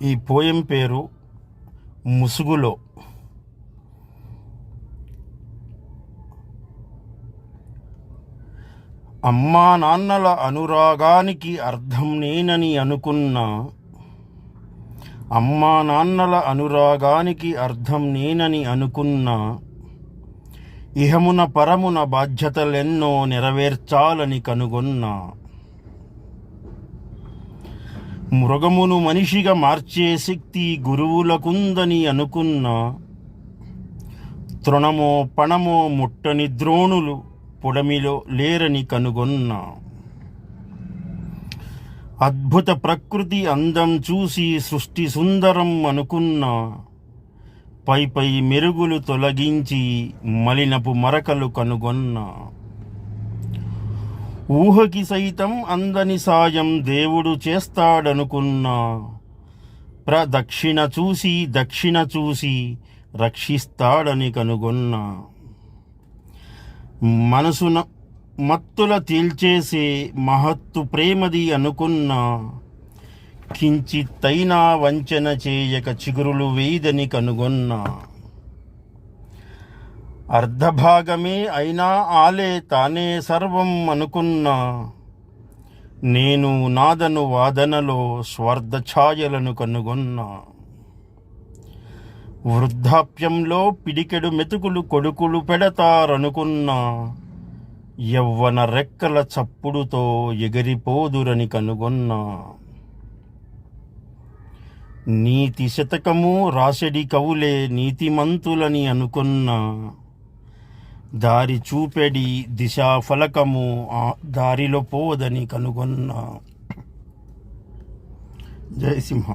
ఈ పోయం పేరు ముసుగులో. అమ్మా నాన్నల అనురాగానికి అర్థం నేనని అనుకున్నా, అమ్మా నాన్నల అనురాగానికి అర్థం నేనని అనుకున్నా, ఇహమున పరమున బాధ్యతలెన్నో నెరవేర్చాలని కనుగొన్నా. మృగమును మనిషిగా మార్చే శక్తి గురువులకుందని అనుకున్నా, తృణమో పణమో ముట్టని ద్రోణులు పొడమిలో లేరని కనుగొన్నా. అద్భుత ప్రకృతి అందం చూసి సృష్టి సుందరం అనుకున్నా, పై పై మెరుగులు తొలగించి మలినపు మరకలు కనుగొన్నా. ఊహకి సైతం అందని సాయం దేవుడు చేస్తాడనుకున్నా, దక్షిణ చూసి రక్షిస్తాడని కనుగొన్నా. మనసున మత్తుల తేల్చేసే మహత్తు ప్రేమది అనుకున్నా, కించిత్తైనా వంచన చేయక చిగురులు వేయదని కనుగొన్నా. అర్ధభాగమే అయినా ఆలే తానే సర్వం అనుకున్నా, నేను నాదను వాదనలో స్వార్థ ఛాయలను కనుగొన్నా. వృద్ధాప్యంలో పిడికెడు మెతుకులు కొడుకులు పెడతారనుకున్నా, యవ్వన రెక్కల చప్పుడుతో ఎగిరిపోదురని కనుగొన్నా. నీతి శతకము రాసెడి కవులే నీతిమంతులని అనుకున్నా, దారి చూపెడి దిశా ఫలకము ఆ దారిలో పోదని కనుగొన్నా. జై సింహ.